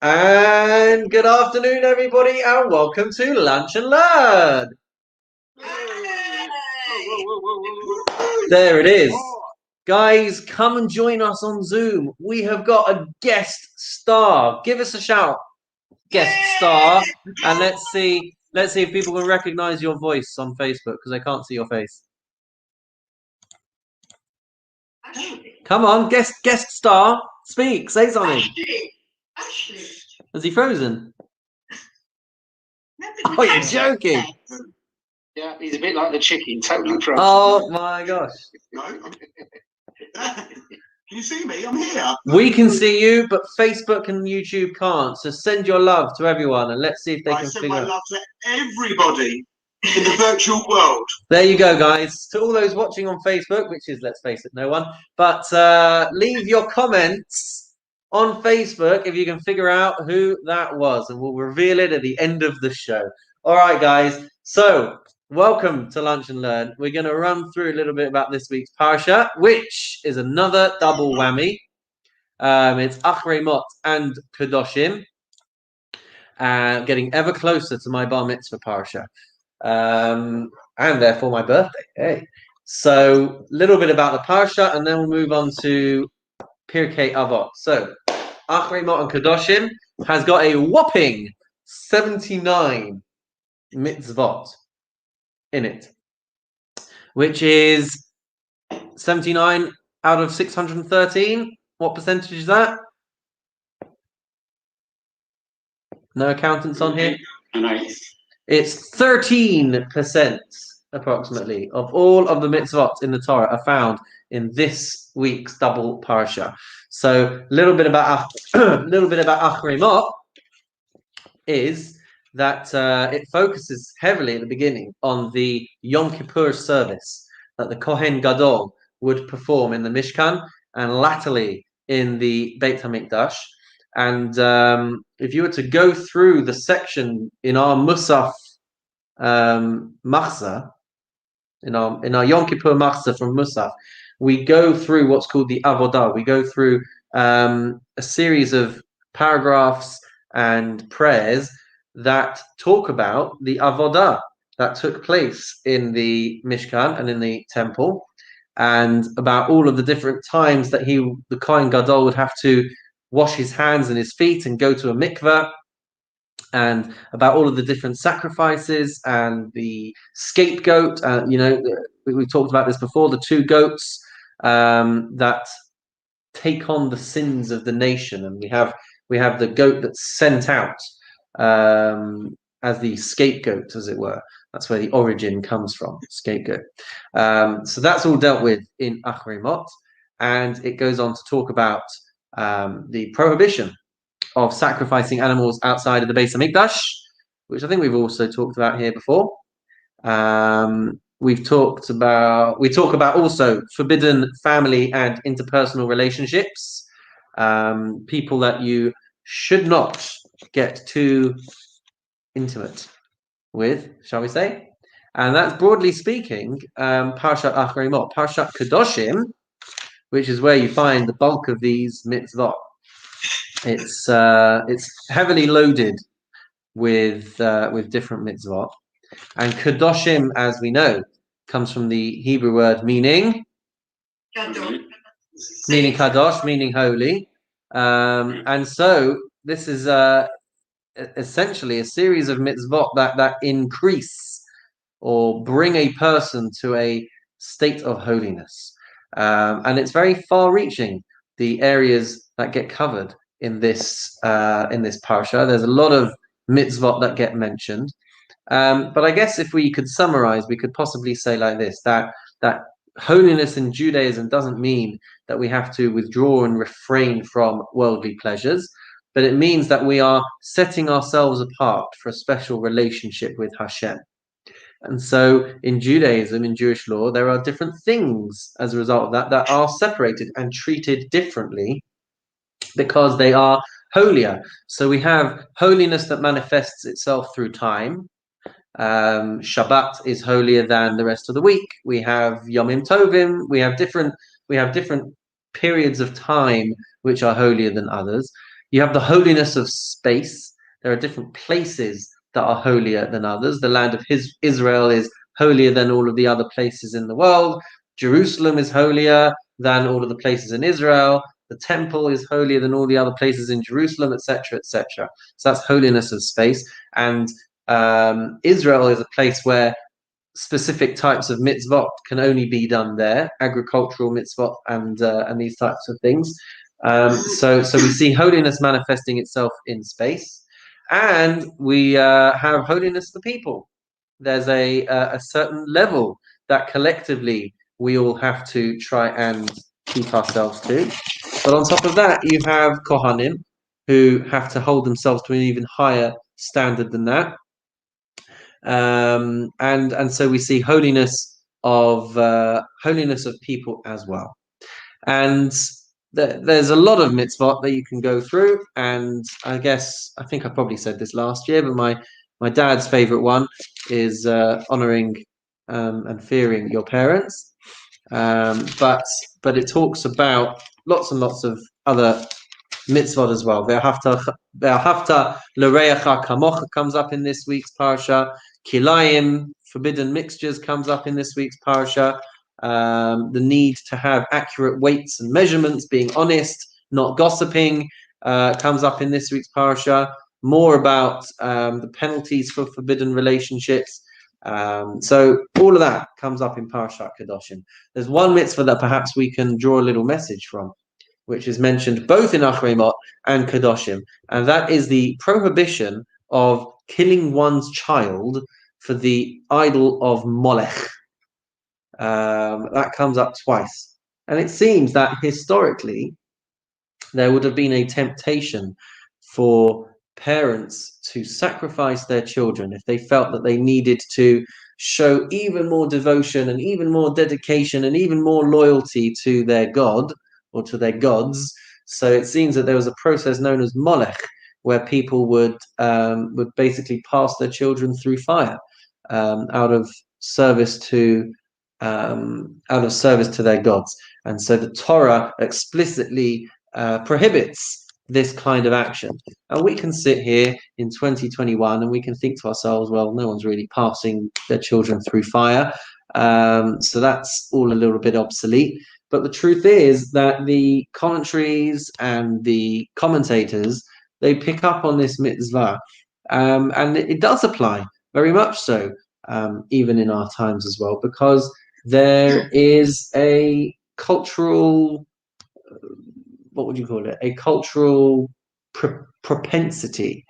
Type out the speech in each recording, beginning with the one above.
And good afternoon, everybody, and welcome to Lunch and Learn. There it is. Guys, come and join us on Zoom. We have got a guest star. Give us a shout, guest star, and let's see if people can recognize your voice on Facebook because I can't see your face. Come on, guest star, speak, say something. Ashley. Is he frozen? Oh, you're joking. Yeah, he's a bit like the chicken, totally frozen. Oh my gosh. Can you see me? I'm here. We can see you, but Facebook and YouTube can't. So send your love to everyone and let's see if they can send figure my out. love to everybody in the virtual world. There you go, guys. To all those watching on Facebook, which is, let's face it, no one, but leave your comments on Facebook if you can figure out who that was, and we'll reveal it at the end of the show. All right, guys. So welcome to Lunch and Learn. We're going to run through a little bit about this week's parasha, which is another double whammy. It's Achrei Mot and Kedoshim, getting ever closer to my bar mitzvah parasha, and therefore my birthday. Hey, so a little bit about the parasha, and then we'll move on to Pirkei Avot. So Achrei Mot and Kedoshim has got a whopping 79 mitzvot in it, which is 79 out of 613. What percentage is that? No accountants on here? It's 13% approximately of all of the mitzvot in the Torah are found in this week's double parasha. So a little bit about Achrei Mot is that it focuses heavily at the beginning on the Yom Kippur service that the Kohen Gadol would perform in the Mishkan and latterly in the Beit HaMikdash. And if you were to go through the section in our Musaf Machzah, in our Yom Kippur Machzah from Musaf, we go through what's called the Avodah. We go through a series of paragraphs and prayers that talk about the Avodah that took place in the Mishkan and in the temple, and about all of the different times that the Kohen Gadol would have to wash his hands and his feet and go to a mikveh, and about all of the different sacrifices and the scapegoat. We talked about this before, the two goats that take on the sins of the nation, and we have the goat that's sent out as the scapegoat, as it were. That's where the origin comes from, scapegoat. So that's all dealt with in Achrei Mot, and it goes on to talk about the prohibition of sacrificing animals outside of the Beis HaMikdash, which I think we've also talked about here before. We talk about also forbidden family and interpersonal relationships, people that you should not get too intimate with, shall we say? And that's, broadly speaking, Parashat Achrei Mot. Parashat Kedoshim, which is where you find the bulk of these mitzvot. It's heavily loaded with different mitzvot, and Kedoshim, as we know, comes from the Hebrew word meaning kadosh, meaning holy, and so this is essentially a series of mitzvot that increase or bring a person to a state of holiness, and it's very far-reaching, the areas that get covered in this parasha. There's a lot of mitzvot that get mentioned, but I guess if we could summarize, we could possibly say like this, that holiness in Judaism doesn't mean that we have to withdraw and refrain from worldly pleasures, but it means that we are setting ourselves apart for a special relationship with Hashem. And so in Judaism, in Jewish law, there are different things as a result of that are separated and treated differently because they are holier. So we have holiness that manifests itself through time. Shabbat is holier than the rest of the week. We have Yomim Tovim. We have different periods of time which are holier than others. You have the holiness of space. There are different places that are holier than others. The land of Israel is holier than all of the other places in the world. Jerusalem is holier than all of the places in Israel. The temple is holier than all the other places in Jerusalem, etc., etc. So that's holiness of space. And Israel is a place where specific types of mitzvot can only be done there, agricultural mitzvot and these types of things. So we see holiness manifesting itself in space, and we have holiness for people. There's a certain level that collectively we all have to try and keep ourselves to. But on top of that, you have Kohanim, who have to hold themselves to an even higher standard than that. And so we see holiness of people as well. And there's a lot of mitzvot that you can go through. And I think I probably said this last year, but my dad's favorite one is honoring and fearing your parents. But it talks about lots and lots of other mitzvot as well. Ve'ahavta l'reacha kamocha comes up in this week's parsha. Kilayim, forbidden mixtures, comes up in this week's parsha. The need to have accurate weights and measurements, being honest, not gossiping, comes up in this week's parsha. More about the penalties for forbidden relationships. So all of that comes up in Parashat Kedoshim. There's one mitzvah that perhaps we can draw a little message from, which is mentioned both in Achremot and Kedoshim, and that is the prohibition of killing one's child for the idol of Molech. That comes up twice. And it seems that historically there would have been a temptation for parents to sacrifice their children if they felt that they needed to show even more devotion and even more dedication and even more loyalty to their God or to their gods. So it seems that there was a process known as Molech, where people would basically pass their children through fire out of service to their gods. And so the Torah explicitly prohibits this kind of action. And we can sit here in 2021 and we can think to ourselves, well, no one's really passing their children through fire, so that's all a little bit obsolete. But the truth is that the commentaries and the commentators, they pick up on this mitzvah, and it does apply very much so, even in our times as well, because there is a cultural, what would you call it? A cultural propensity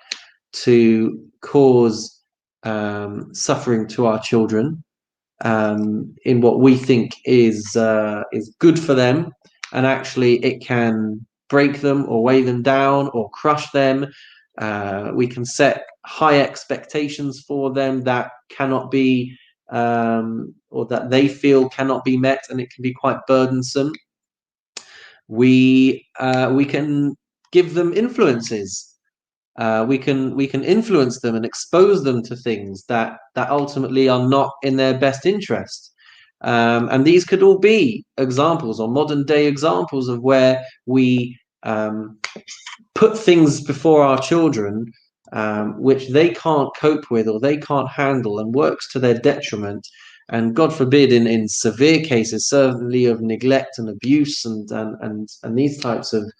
to cause suffering to our children in what we think is good for them, and actually it can break them or weigh them down or crush them. We can set high expectations for them that cannot be or that they feel cannot be met, and it can be quite burdensome. We can give them influences. We can influence them and expose them to things that ultimately are not in their best interest. And these could all be examples or modern day examples of where we put things before our children which they can't cope with or they can't handle, and works to their detriment. And God forbid, in severe cases, certainly of neglect and abuse and these types of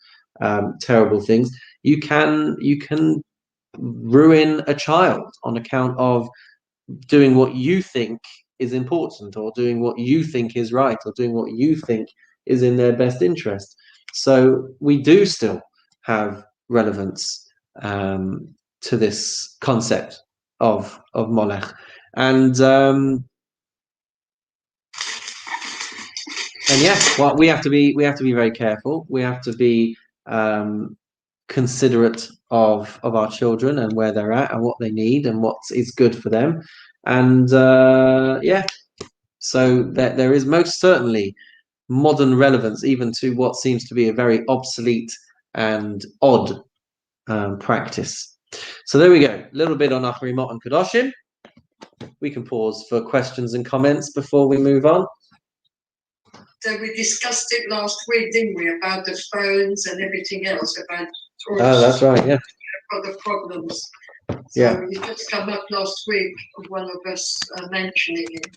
terrible things, you can ruin a child on account of doing what you think is important, or doing what you think is right, or doing what you think is in their best interest. So we do still have relevance to this concept of Molech, and yes, well, we have to be very careful. We have to be considerate of our children and where they're at and what they need and what is good for them. And so there is most certainly modern relevance even to what seems to be a very obsolete and odd practice. So there we go, a little bit on Achrimot and Kedoshim. We can pause for questions and comments before we move on. So we discussed it last week, didn't we, about the phones and everything else, about Oh, that's right. Yeah. Other problems. So Yeah. it just come up last week of one of us mentioning it.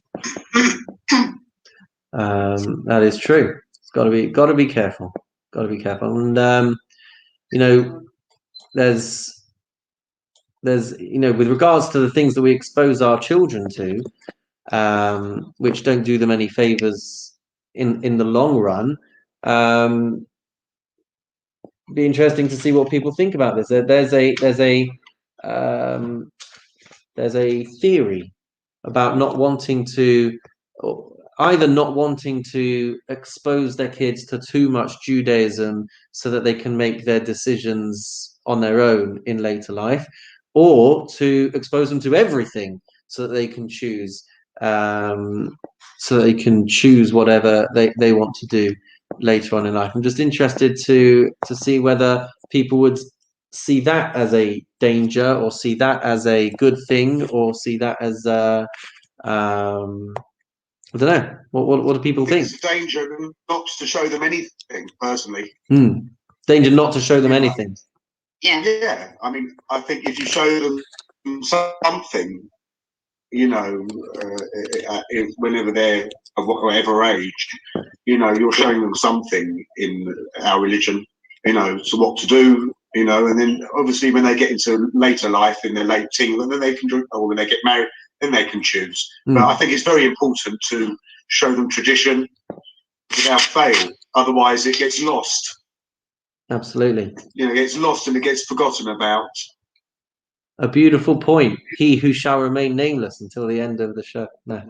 That is true. It's got to be careful. Got to be careful. And there's with regards to the things that we expose our children to, which don't do them any favors in the long run. Be interesting to see what people think about this. There's a theory about not wanting to expose their kids to too much Judaism so that they can make their decisions on their own in later life, or to expose them to everything so that they can choose whatever they want to do later on in life. I'm just interested to see whether people would see that as a danger, or see that as a good thing, or see that as I don't know. What do people think? It's a danger not to show them anything, personally. Danger not to show them anything. Yeah. I mean, I think if you show them something, whenever they're of whatever age, you're showing them something in our religion, so what to do, and then obviously when they get into later life in their late teens, and then they can, or when they get married, then they can choose. But I think it's very important to show them tradition without fail. Otherwise, it gets lost. Absolutely. It gets lost and it gets forgotten about. A beautiful point. He who shall remain nameless until the end of the show. No.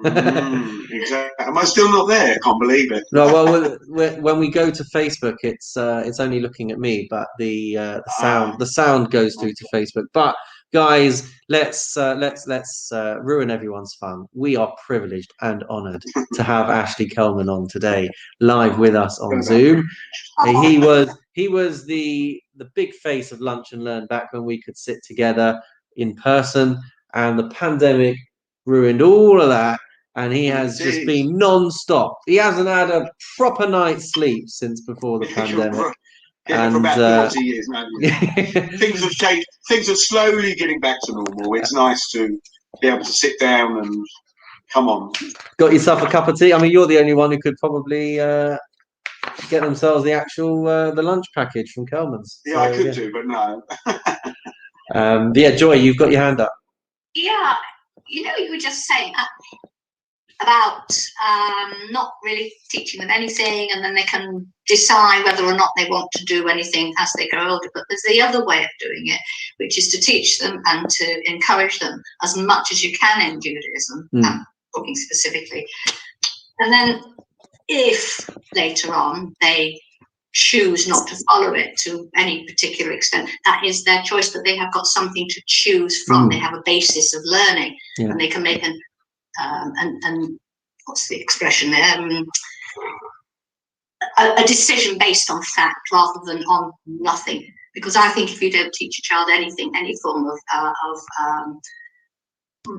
Exactly. Am I still not there? I can't believe it. No. Well, when we go to Facebook, it's only looking at me, but the sound goes through to Facebook. But guys, let's ruin everyone's fun. We are privileged and honoured to have Ashley Kelman on today, live with us on Zoom. He was the big face of Lunch and Learn back when we could sit together in person, and the pandemic ruined all of that, and he has just been non-stop. He hasn't had a proper night's sleep since before the pandemic. And for about 30 years now. Things have changed. Things are slowly getting back to normal. It's nice to be able to sit down and come on. Got yourself a cup of tea? I mean, you're the only one who could probably get themselves the actual the lunch package from Kelman's. Yeah, I could do, but no. Joy, you've got your hand up. Yeah, you were just saying about not really teaching them anything, and then they can decide whether or not they want to do anything as they grow older. But there's the other way of doing it, which is to teach them and to encourage them as much as you can in Judaism, talking specifically. And then if later on they choose not to follow it to any particular extent, that is their choice, but they have got something to choose from. They have a basis of learning, and they can make and what's the expression there? A decision based on fact rather than on nothing. Because I think if you don't teach a child anything, any form of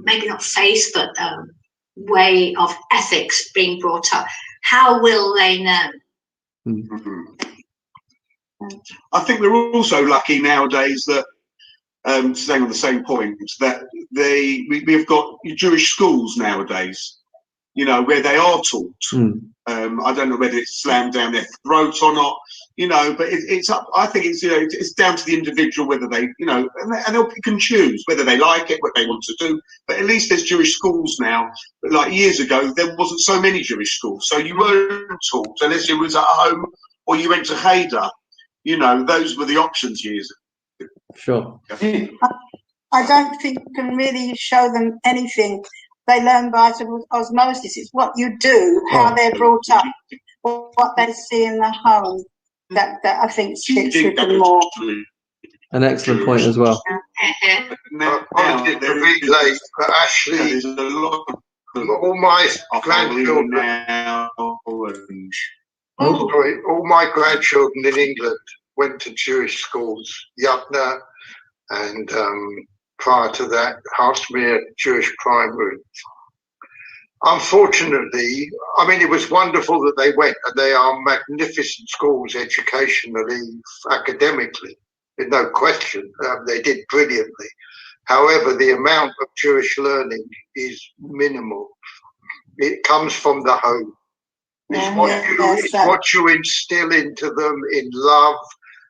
maybe not faith, but way of ethics being brought up, how will they know? I think we're also lucky nowadays that, staying on the same point, that we've got Jewish schools nowadays, where they are taught. I don't know whether it's slammed down their throats or not, but it's up. I think it's down to the individual whether they, and they'll pick and choose whether they like it, what they want to do. But at least there's Jewish schools now. But like years ago, there wasn't so many Jewish schools, so you weren't taught unless you was at home or you went to Cheder. Those were the options years ago. Sure. I don't think you can really show them anything. They learn by osmosis. It's what you do, how they're brought up, what they see in the home that I think sticks with them more. An excellent point as well. Apologies to be late, but Ashley, all my grandchildren in England went to Jewish schools, Yavna, and prior to that, Halsmere Jewish primary. Unfortunately, it was wonderful that they went, and they are magnificent schools educationally, academically. There's no question. They did brilliantly. However, the amount of Jewish learning is minimal. It comes from the home. It's what you instill into them in love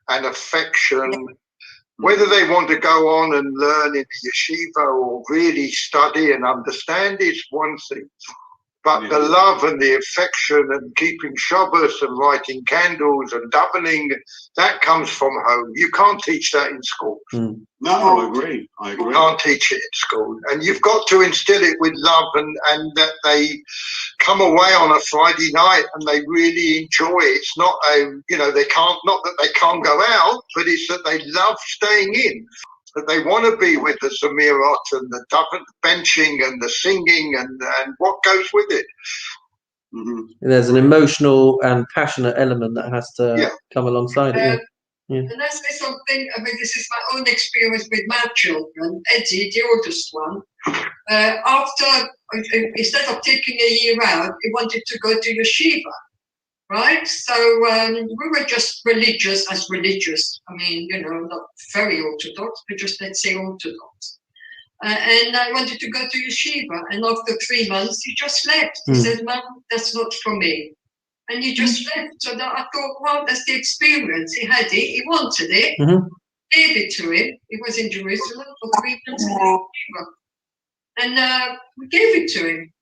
and affection. Whether they want to go on and learn in the yeshiva or really study and understand is one thing. But the love and the affection and keeping Shabbos and lighting candles and davening, that comes from home. You can't teach that in school. No, I agree. You can't teach it in school. And you've got to instill it with love and that they come away on a Friday night and they really enjoy it. It's not they can't, not that they can't go out, but it's that they love staying in. That they want to be with the Zamirot and the benching and the singing and what goes with it. Mm-hmm. There's an emotional and passionate element that has to come alongside it. And I say something, I mean, this is my own experience with my children. Eddie, the oldest one, instead of taking a year out, he wanted to go to yeshiva. Right, so we were just religious. I mean, not very orthodox, but just let's say orthodox. And I wanted to go to yeshiva, and after 3 months, he just left. He said, "Mom, that's not for me," and he just left. So that I thought, well, that's the experience. He had it. He wanted it. Gave it to him. He was in Jerusalem for 3 months, and we gave it to him.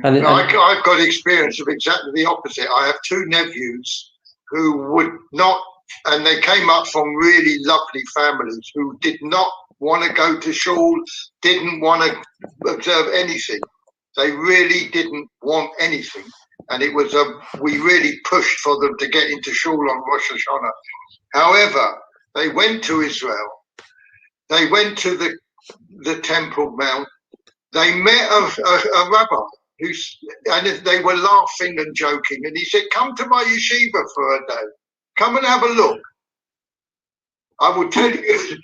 I've got experience of exactly the opposite. I have 2 nephews who would not, and they came up from really lovely families who did not want to go to shul, didn't want to observe anything. They really didn't want anything. And it was we really pushed for them to get into shul on Rosh Hashanah. However, they went to Israel. They went to the Temple Mount. They met a rabbi. And they were laughing and joking, and he said, "Come to my yeshiva for a day. Come and have a look." I will tell you,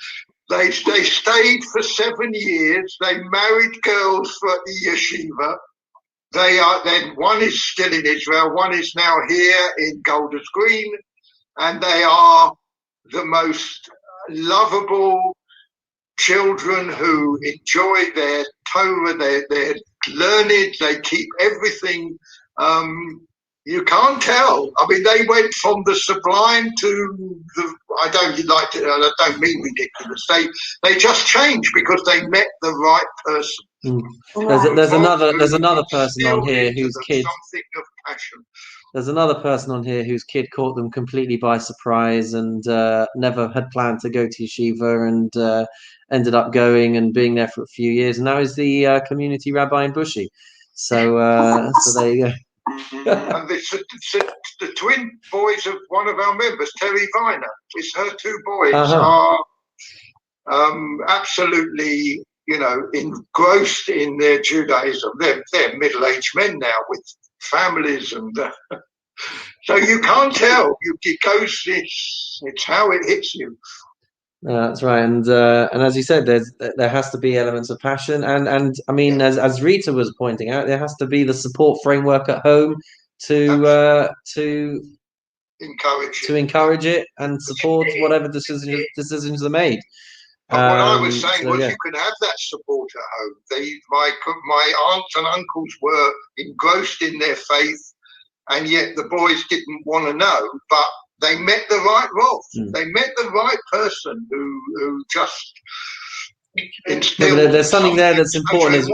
they stayed for 7 years. They married girls for the yeshiva. One is still in Israel. One is now here in Golders Green, and they are the most lovable children who enjoy their Torah, they're learned, they keep everything. You can't tell. I mean, they went from the sublime to I don't mean ridiculous. They just changed because they met the right person. There's another person on here whose kid. Something of passion. There's another person on here whose kid caught them completely by surprise and never had planned to go to yeshiva and ended up going and being there for a few years. And now he's the community rabbi in Bushy. So there you go. And the twin boys of one of our members, Terry Viner, her 2 boys are absolutely, engrossed in their Judaism. They're middle-aged men now with families, and so you can't tell. It goes. It's how it hits you. That's right, and as you said, there has to be elements of passion, and I mean, as Rita was pointing out, there has to be the support framework at home to encourage it and support whatever decisions are made. But what I was saying was, you can have that support at home. My aunts and uncles were engrossed in their faith, and yet the boys didn't want to know, but they met the right role. They met the right person who just instilled. There's something there that's important. In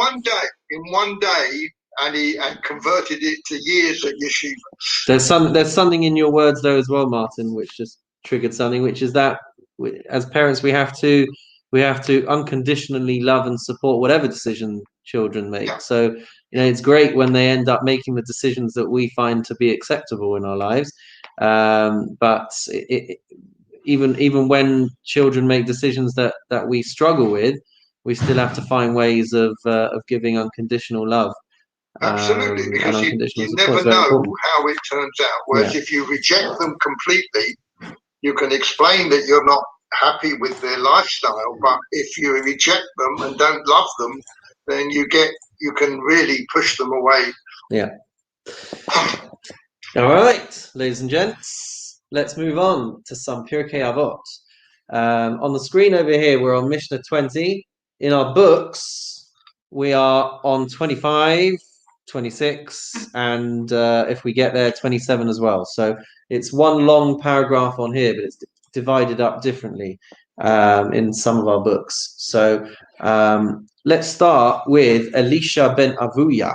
one day, and he converted it to years at yeshiva. There's something in your words though as well, Martin, which just triggered something, which is that as parents we have to unconditionally love and support whatever decision children make. Yeah. So it's great when they end up making the decisions that we find to be acceptable in our lives. But even when children make decisions that we struggle with, we still have to find ways of giving unconditional love. Absolutely, because you never know how it turns out. Whereas if you reject them completely, you can explain that you're not happy with their lifestyle. But if you reject them and don't love them, then you can really push them away. Yeah. All right, ladies and gents, let's move on to some Pirkei Avot. On the screen over here, we're on Mishnah 20. In our books, we are on 25, 26, and if we get there, 27 as well. So it's one long paragraph on here, but it's divided up differently in some of our books. So let's start with Alicia Ben Abuja.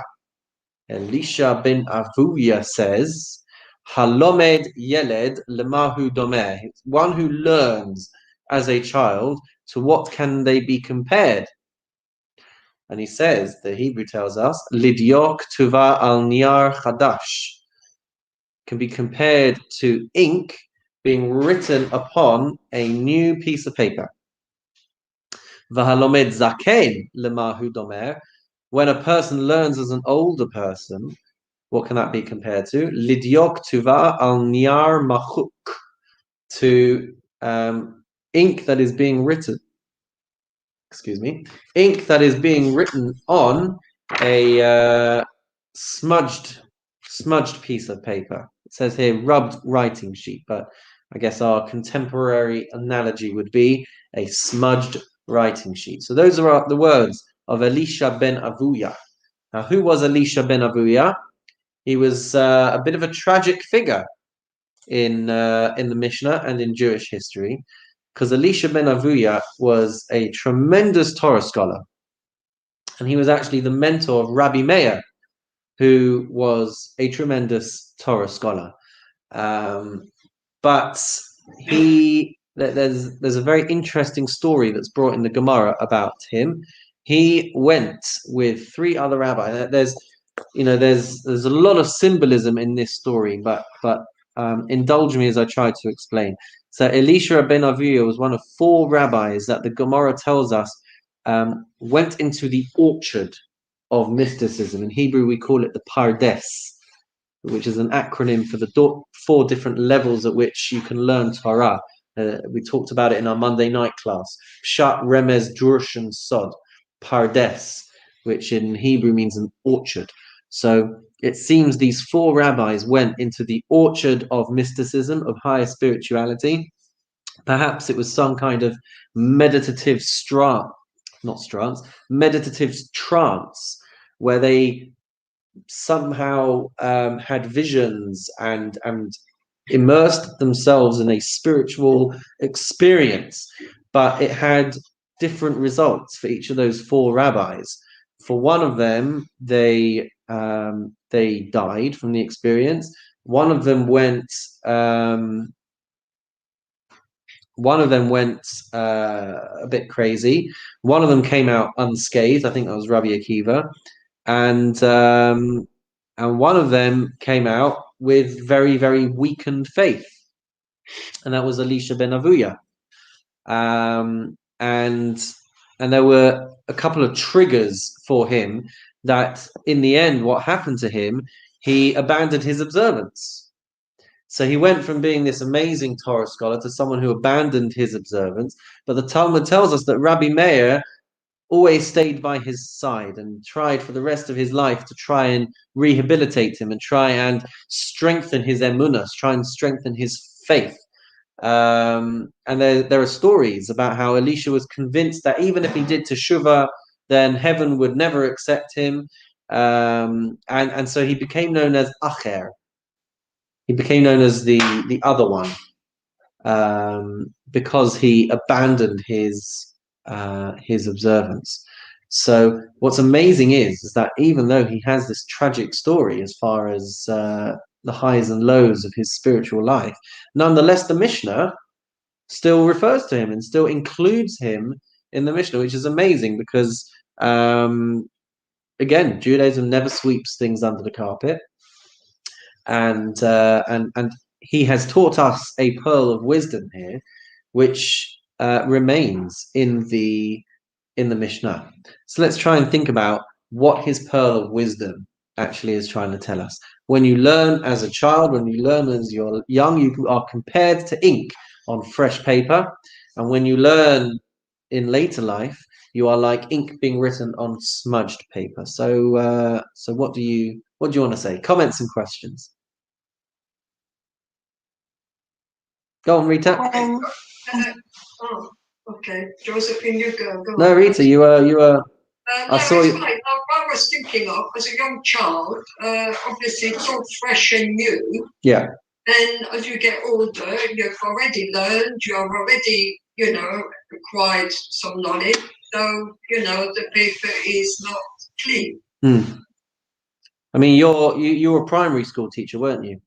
Alicia Ben Abuja says, Halomed Yeled Lemahu Domer. One who learns as a child, to what can they be compared? And he says, the Hebrew tells us, Lidyok Tuva al Niar Chadash, can be compared to ink being written upon a new piece of paper. V'halomed Zaken Lemahu Domer. When a person learns as an older person, what can that be compared to? Lidyok Tuva al Niar Machuk, to ink that is being written. Excuse me, ink that is being written on a smudged piece of paper. It says here rubbed writing sheet, but I guess our contemporary analogy would be a smudged writing sheet. So those are the words of Alicia Ben Abuja. Now, who was Alicia Ben Abuja? He was a bit of a tragic figure in the Mishnah and in Jewish history, because Alicia Ben Abuja was a tremendous Torah scholar, and he was actually the mentor of Rabbi Meir, who was a tremendous Torah scholar. But there's a very interesting story that's brought in the Gemara about him. He went with 3 other rabbis. There's a lot of symbolism in this story, but indulge me as I try to explain. So Elisha Ben Abuja was one of 4 rabbis that the Gemara tells us went into the orchard of mysticism. In Hebrew, we call it the Pardes, which is an acronym for the 4 different levels at which you can learn Torah. We talked about it in our Monday night class. Pshat, Remez, Drush, and Sod. Pardes, which in Hebrew means an orchard. So it seems these 4 rabbis went into the orchard of mysticism, of higher spirituality. Perhaps it was some kind of meditative meditative trance, where they somehow had visions and immersed themselves in a spiritual experience. But it had different results for each of those 4 rabbis. For one of them, they died from the experience. One of them went a bit crazy. One of them came out unscathed. I think that was Rabbi Akiva, and one of them came out with very, very weakened faith, and that was Alicia Ben Abuja. And there were a couple of triggers for him that, in the end, what happened to him, he abandoned his observance. So he went from being this amazing Torah scholar to someone who abandoned his observance. But the Talmud tells us that Rabbi Meir always stayed by his side and tried for the rest of his life to try and rehabilitate him and try and strengthen his emunah, try and strengthen his faith. And there are stories about how Elisha was convinced that even if he did teshuvah, then heaven would never accept him. And so he became known as Acher. He became known as the other one, because he abandoned his observance. So what's amazing is that even though he has this tragic story as far as the highs and lows of his spiritual life, nonetheless the Mishnah still refers to him and still includes him in the Mishnah, which is amazing because again, Judaism never sweeps things under the carpet, and he has taught us a pearl of wisdom here, which remains in the Mishnah. So let's try and think about what his pearl of wisdom actually is trying to tell us. When you learn as a child, when you learn as you're young, you are compared to ink on fresh paper. And when you learn in later life, you are like ink being written on smudged paper. So what do you want to say? Comments and questions. Go on, Rita. Oh, okay. Josephine, you go. Go No, on. Rita, you were. No, I saw it's you. fine. What I was thinking of as a young child, obviously it's all fresh and new. Yeah. Then as you get older, you've already learned, you've already, acquired some knowledge. So, the paper is not clean. I mean, you were a primary school teacher, weren't you?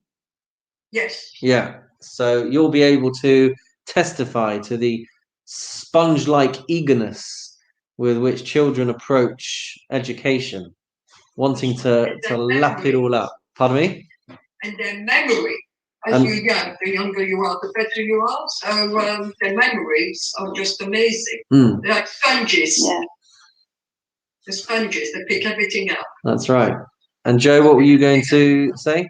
Yes. Yeah. So you'll be able to testify to the sponge-like eagerness with which children approach education, wanting to lap it all up. Pardon me? And their memory, as you young, the younger you are, the better you are. So their memories are just amazing. They're like sponges. Yeah. The sponges, they pick everything up. That's right. And Joe, what were you going to say?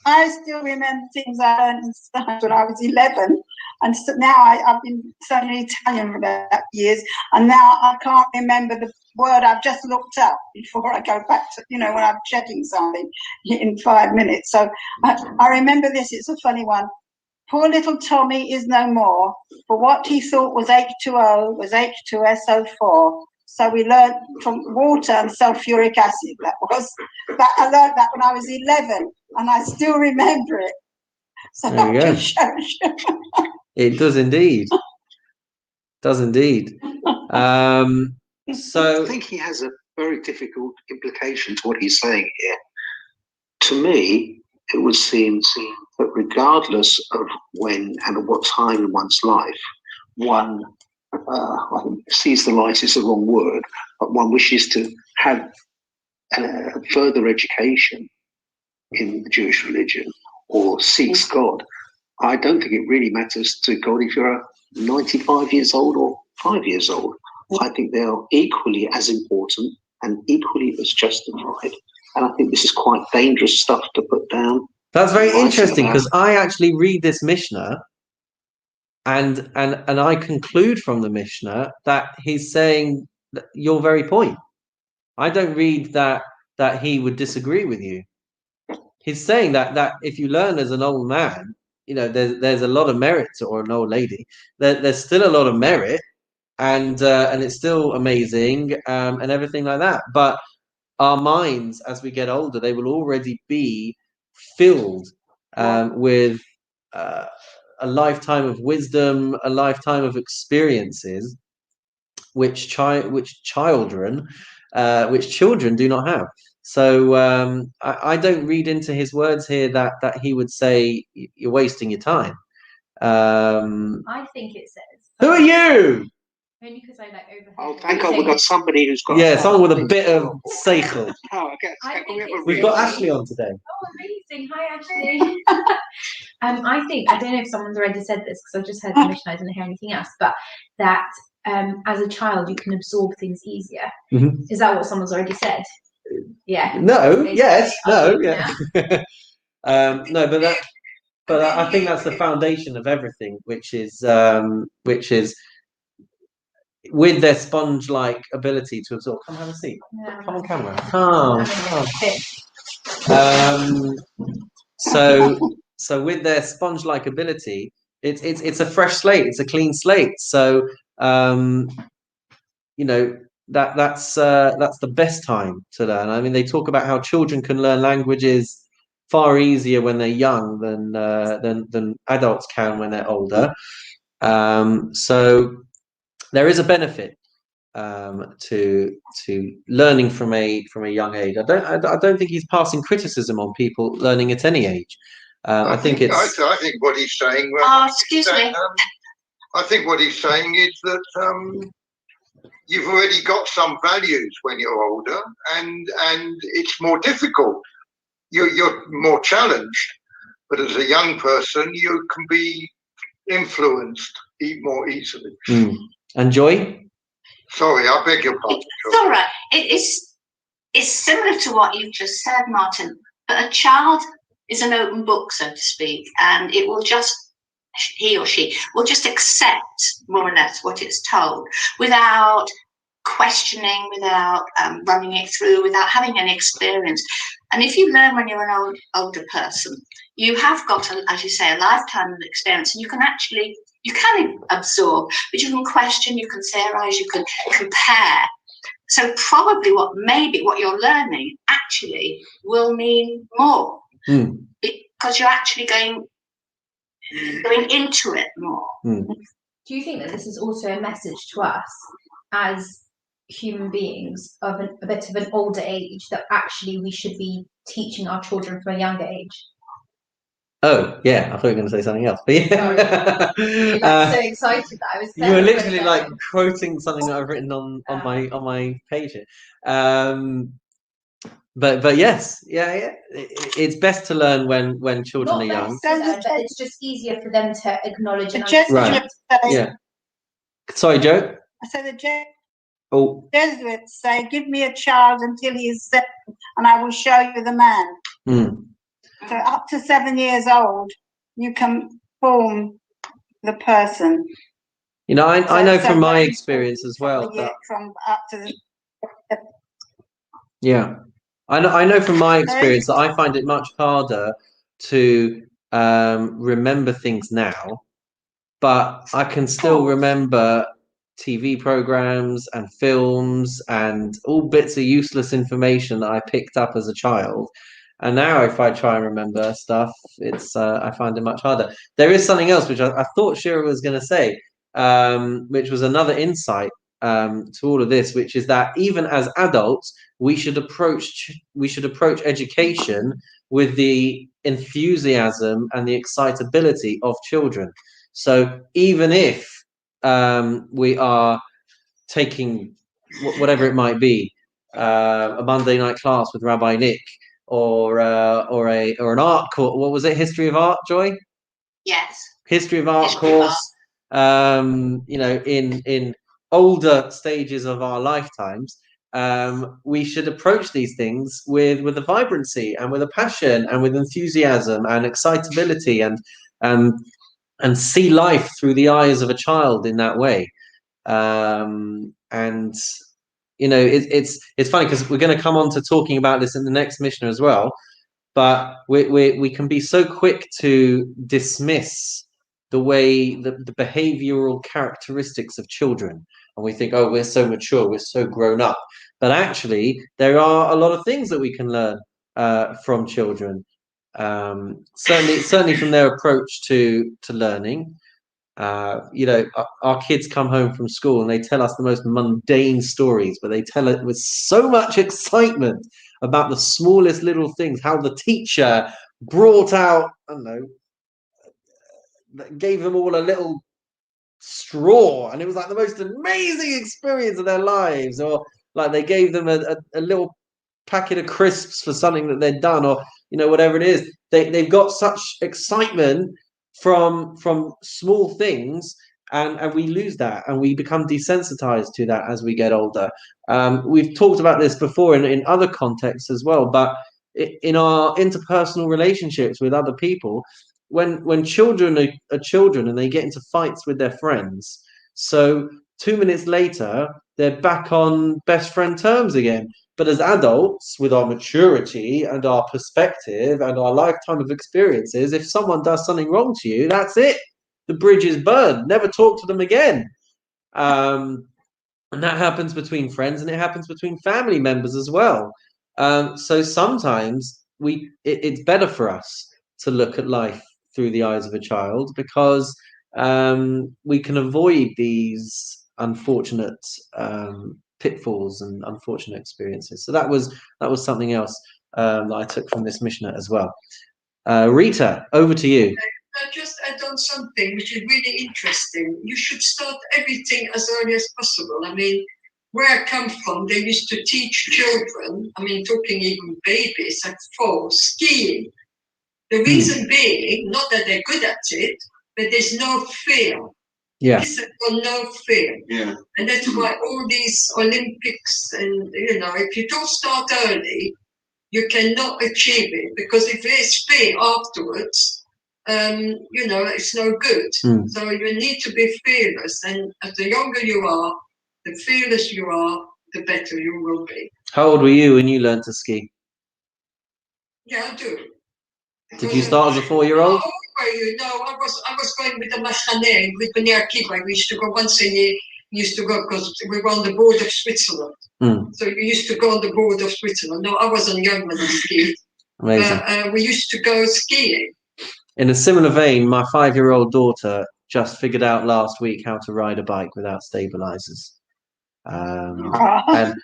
I still remember things I learned in Spanish when I was 11, and so now I've been studying Italian for about years, and now I can't remember the word I've just looked up before I go back to, when I'm checking something in 5 minutes. So I remember this, it's a funny one. Poor little Tommy is no more, for what he thought was H2O was H2SO4. So we learned from water and sulfuric acid. I learned that when I was 11, and I still remember it. So There you go. just shows you. It does indeed. Does indeed. So I think he has a very difficult implication to what he's saying here. To me, it would seem that regardless of when and at what time in one's life, one sees the light is the wrong word, but one wishes to have further education in the Jewish religion or seeks God. I don't think it really matters to God if you're 95 years old or 5 years old. I think they are equally as important and equally as justified. And I think this is quite dangerous stuff to put down. that's very interesting, because I actually read this Mishnah, and I conclude from the Mishnah that he's saying your very point. I don't read that he would disagree with you. He's saying that if you learn as an old man, there's a lot of merit, or an old lady, there's still a lot of merit, and it's still amazing, and everything like that. But our minds, as we get older, they will already be filled with a lifetime of wisdom, a lifetime of experiences, which children do not have. So I don't read into his words here that he would say you're wasting your time. I think it says. Who are you? Only because I overheard. Oh, thank God we've got somebody who's got. Yeah, someone with a bit of seichel. Oh, okay. We've got Ashley on today. Oh, amazing! Hi, Ashley. I don't know if someone's already said this, because I've just heard the Mishnah. I didn't hear anything else, but that as a child you can absorb things easier. Mm-hmm. Is that what someone's already said? Yeah. No. Yes. No. Yeah. No, but I think that's the foundation of everything, which is with their sponge-like ability to absorb. Come have a seat. Yeah. Come on, camera. Come. So with their sponge-like ability, it's a fresh slate. It's a clean slate. So that's the best time to learn. I mean, they talk about how children can learn languages far easier when they're young than adults can when they're older. So there is a benefit to learning from a young age. I don't think he's passing criticism on people learning at any age. I think what he's saying. Excuse me. I think what he's saying is that you've already got some values when you're older, and it's more difficult. You're more challenged, but as a young person, you can be influenced more easily. And Joy? Sorry, I beg your pardon. It's all right. It's similar to what you've just said, Martin. But a child is an open book, so to speak, and he or she will just accept more or less what it's told without questioning, without running it through, without having any experience. And if you learn when you're an older person, you have got, as you say, a lifetime of experience, and you can actually You can absorb, but you can question, you can theorize, you can compare. So probably what you're learning actually will mean more because you're actually going into it more. Do you think that this is also a message to us as human beings of a bit of an older age, that actually we should be teaching our children from a younger age? Oh, yeah, I thought you were going to say something else. But yeah. You're like so excited that I was. You were literally like quoting something that I've written on my page here. But yes, yeah. It's best to learn when children are young. But it's just easier for them to acknowledge and understand. Right. Yeah. Sorry, Joe. I said the Jesuits say, "Give me a child until he is 7, and I will show you the man." So up to 7 years old, you can form the person. You know, I know from my experience as well. Yeah, I know from my experience that I find it much harder to remember things now, but I can still remember TV programs and films and all bits of useless information that I picked up as a child. And now if I try and remember stuff, it's I find it much harder. There is something else which I thought Shira was going to say, which was another insight to all of this, which is that even as adults, we should approach education with the enthusiasm and the excitability of children. So even if we are taking whatever it might be, a Monday night class with Rabbi Nick, or an art course. What was it? History of art, Joy? Yes. History of art course. You know, in older stages of our lifetimes, we should approach these things with a vibrancy and with a passion and with enthusiasm and excitability and see life through the eyes of a child in that way. And you know, it's funny because we're going to come on to talking about this in the next Mishnah as well, but we can be so quick to dismiss the way the behavioral characteristics of children, and we think, oh, we're so mature, we're so grown up, but actually there are a lot of things that we can learn from children, certainly from their approach to learning. You know, our kids come home from school and they tell us the most mundane stories, but they tell it with so much excitement about the smallest little things, how the teacher brought out, I don't know, gave them all a little straw and it was like the most amazing experience of their lives, or like they gave them a little packet of crisps for something that they'd done, or you know, whatever it is. They've got such excitement from small things, and we lose that and we become desensitized to that as we get older. We've talked about this before in other contexts as well, but in our interpersonal relationships with other people, when children are children and they get into fights with their friends, so 2 minutes later they're back on best friend terms again. But as adults, with our maturity and our perspective and our lifetime of experiences, if someone does something wrong to you, that's it. The bridge is burned. Never talk to them again. And that happens between friends, and it happens between family members as well. So sometimes it's better for us to look at life through the eyes of a child, because we can avoid these unfortunate pitfalls and unfortunate experiences. So that was something else that I took from this Mishnah as well. Rita, over to you. I'll just add on something which is really interesting. You should start everything as early as possible. I mean, where I come from, they used to teach children, I mean, talking even babies at 4, skiing. The reason being, not that they're good at it, but there's no fear. Yeah. No fear. Yeah. And that's why all these Olympics, and you know, if you don't start early, you cannot achieve it, because if there's fear afterwards, you know, it's no good. So you need to be fearless, and as the younger you are, the fearless you are, the better you will be. How old were you when you learned to ski? Yeah, I do. Did you start as a 4-year-old? were you? No, I was going with the Machane, with Bnei Akiva. We used to go once a year. We used to go because we were on the border of Switzerland. So you used to go on the border of Switzerland. No, I wasn't young when I skied. Amazing. We used to go skiing. In a similar vein, my 5-year-old daughter just figured out last week how to ride a bike without stabilizers. And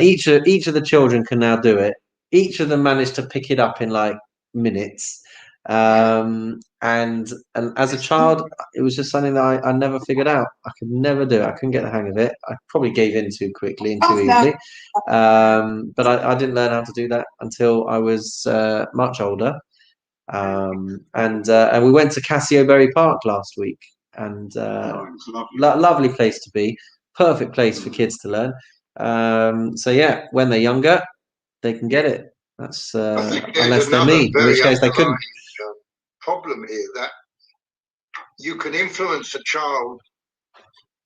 each of the children can now do it. Each of them managed to pick it up in like minutes. And as a child, it was just something that I never figured out. I could never do it. I couldn't get the hang of it. I probably gave in too quickly and too easily. But I didn't learn how to do that until I was much older. And we went to Cassioberry Park last week, and lovely place to be. Perfect place for kids to learn. So yeah, when they're younger, they can get it. That's unless they're me, in which case they couldn't. Problem here that you can influence a child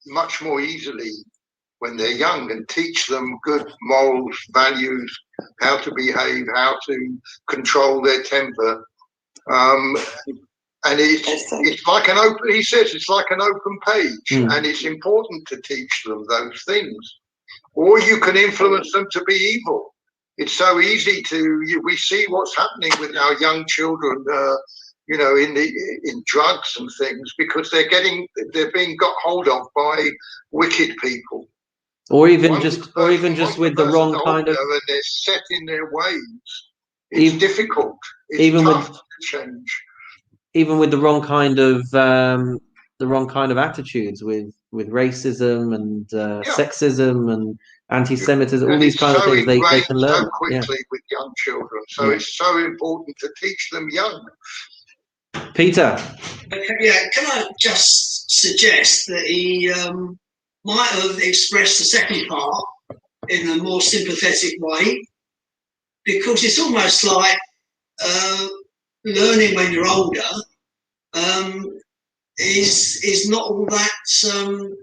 much more easily when they're young and teach them good morals, values, how to behave, how to control their temper. And it's like an open, he says, it's like an open page, and it's important to teach them those things. Or you can influence them to be evil. It's so easy we see what's happening with our young children, in drugs and things, because they're being got hold of by wicked people. Or even just with the wrong kind of. And they're set in their ways. It's difficult. It's tough to change. Even with the wrong kind of attitudes, with racism and sexism and anti-Semitism, all these kind of things they can learn so quickly with young children. So it's so important to teach them young. Peter. Can I just suggest that he might have expressed the second part in a more sympathetic way, because it's almost like learning when you're older is not all that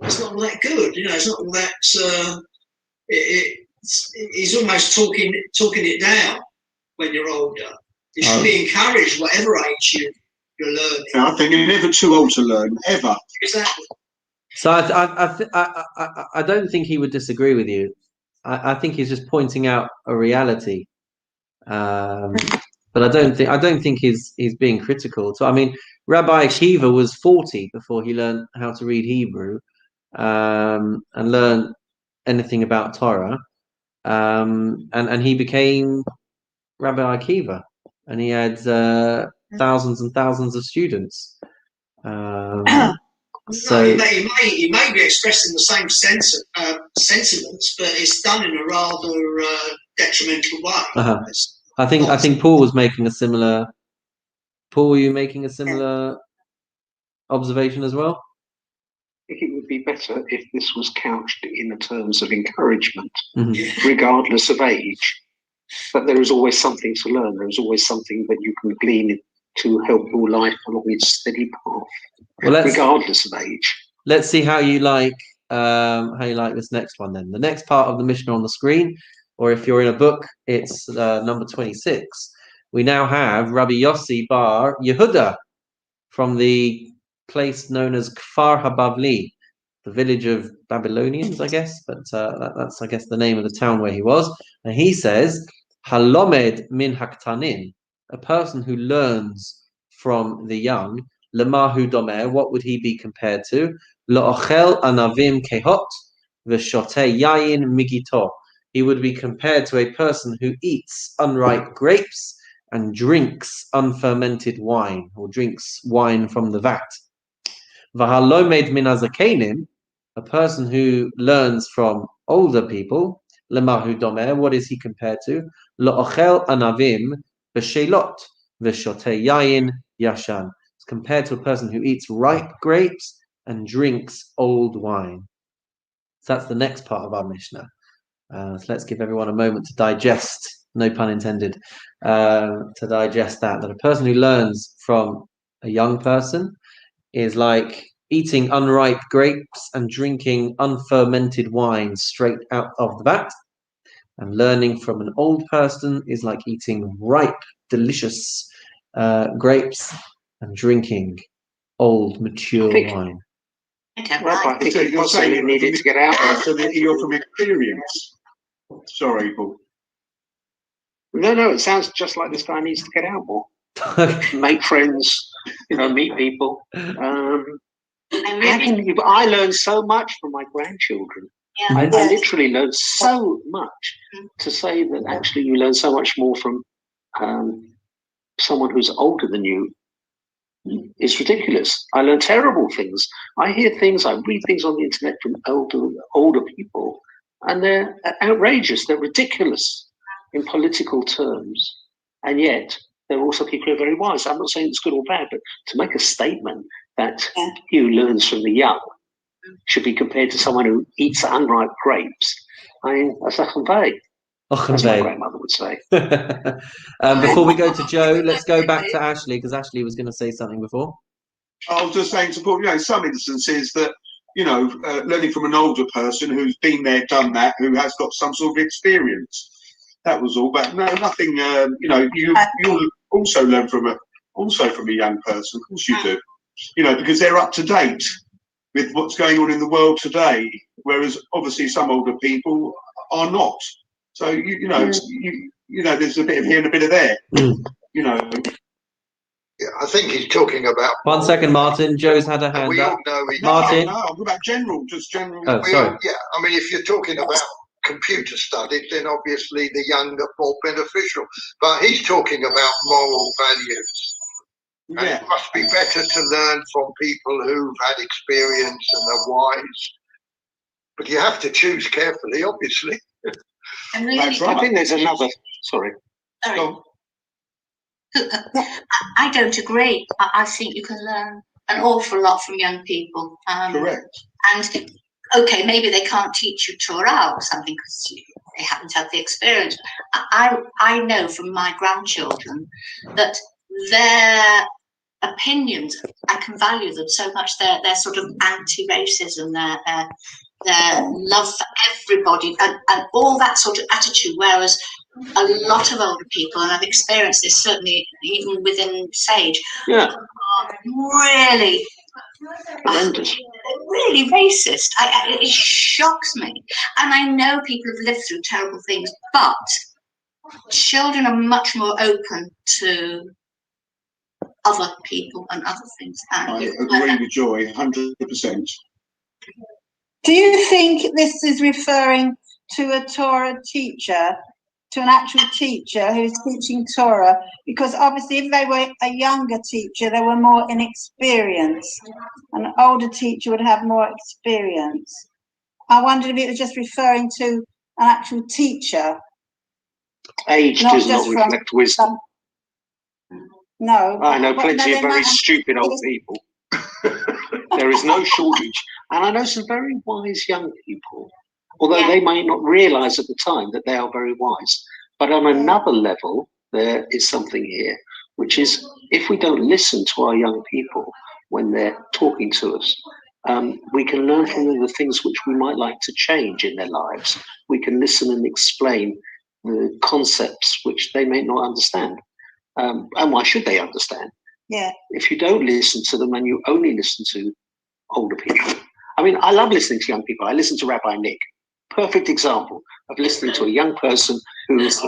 it's not all that good. It's not all that. He's almost talking it down when you're older. You should be encouraged, whatever age you're learning. I think you're never too old to learn, ever. Exactly. So I don't think he would disagree with you. I think he's just pointing out a reality. But I don't think he's being critical. So I mean, Rabbi Akiva was 40 before he learned how to read Hebrew and learn anything about Torah, and he became Rabbi Akiva, and he had thousands and thousands of students. So he may be expressing the same sentiments, but it's done in a rather detrimental way. I think Paul was making a similar. Paul, were you making a similar observation as well? I think it would be better if this was couched in the terms of encouragement, regardless of age. But there is always something to learn. There is always something that you can glean to help your life along its steady path, regardless of age. Let's see how you like this next one then. The next part of the Mishnah on the screen, or if you're in a book, it's number 26. We now have Rabbi Yossi Bar Yehuda from the place known as Kfar HaBavli, the village of Babylonians, I guess, but that's, I guess, the name of the town where he was. And he says, Halomed min haktanin, a person who learns from the young, lemahu domer, what would he be compared to? Lo'ochel anavim kehot v'shoteh yayin migito. He would be compared to a person who eats unripe grapes and drinks unfermented wine, or drinks wine from the vat. V'halomed min hazakenim, a person who learns from older people, lemahu domer, what is he compared to? Lo'ochel anavim v'shelot v'shoteh yayin yashan. It's compared to a person who eats ripe grapes and drinks old wine. So that's the next part of our Mishnah. So let's give everyone a moment to digest, no pun intended, to digest that a person who learns from a young person is like eating unripe grapes and drinking unfermented wine straight out of the vat. And learning from an old person is like eating ripe, delicious grapes and drinking old, mature wine. I think he was saying he needed to get out. So that you're from experience. Sorry, Paul. No, it sounds just like this guy needs to get out more. Make friends, meet people. I learned so much from my grandchildren. Yeah. I literally learned so much. To say that actually you learn so much more from someone who's older than you is ridiculous. I learn terrible things. I hear things, I read things on the internet from older people, and they're outrageous. They're ridiculous in political terms, and yet there are also people who are very wise. I'm not saying it's good or bad, but to make a statement that he who learns from the young should be compared to someone who eats unripe grapes, I mean, that's a convey. As my grandmother would say. Before we go to Joe, let's go back to Ashley, because Ashley was going to say something before. I was just saying to Paul, in some instances that, learning from an older person who's been there, done that, who has got some sort of experience. That was all, but no, nothing. You also learn from a young person. Of course you do. Because they're up to date with what's going on in the world today, whereas obviously some older people are not. So there's a bit of here and a bit of there. Yeah, I think he's talking about. 1 second, Martin. Joe's had a hand we up. all know Martin. No, I'm talking about general. Oh, sorry. I mean, if you're talking about computer studies, then obviously the young are more beneficial. But he's talking about moral values. And it must be better to learn from people who've had experience and are wise. But you have to choose carefully, obviously. Really, I think there's another. Sorry. I don't agree. I think you can learn an awful lot from young people. Correct. And okay, maybe they can't teach you Torah or something because they haven't had the experience. I know from my grandchildren that their opinions, I can value them so much. They're sort of anti-racism. Their love for everybody and all that sort of attitude, whereas a lot of older people, and I've experienced this certainly even within Sage, are really really racist. It shocks me. And I know people have lived through terrible things, but children are much more open to other people and other things. I agree with Joy, 100%. Do you think this is referring to a Torah teacher, to an actual teacher who's teaching Torah? Because obviously if they were a younger teacher, they were more inexperienced. An older teacher would have more experience. I wondered if it was just referring to an actual teacher. Age does not reflect wisdom. No. I know plenty of very stupid old people. There is no shortage. And I know some very wise young people, although they may not realize at the time that they are very wise. But on another level, there is something here, which is if we don't listen to our young people when they're talking to us, we can learn from them the things which we might like to change in their lives. We can listen and explain the concepts which they may not understand. And why should they understand? Yeah. If you don't listen to them and you only listen to older people. I mean, I love listening to young people. I listen to Rabbi Nick. Perfect example of listening to a young person who is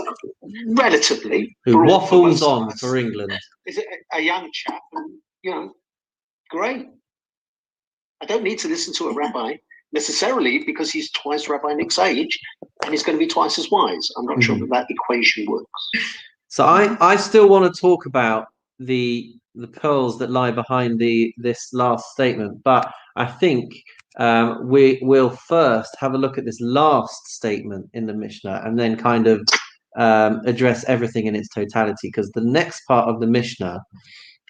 relatively... Who waffles on for England. Is it a young chap? And, great. I don't need to listen to a rabbi necessarily because he's twice Rabbi Nick's age and he's going to be twice as wise. I'm not sure that equation works. So I still want to talk about the pearls that lie behind this last statement, but I think we will first have a look at this last statement in the Mishnah and then kind of address everything in its totality, because the next part of the Mishnah,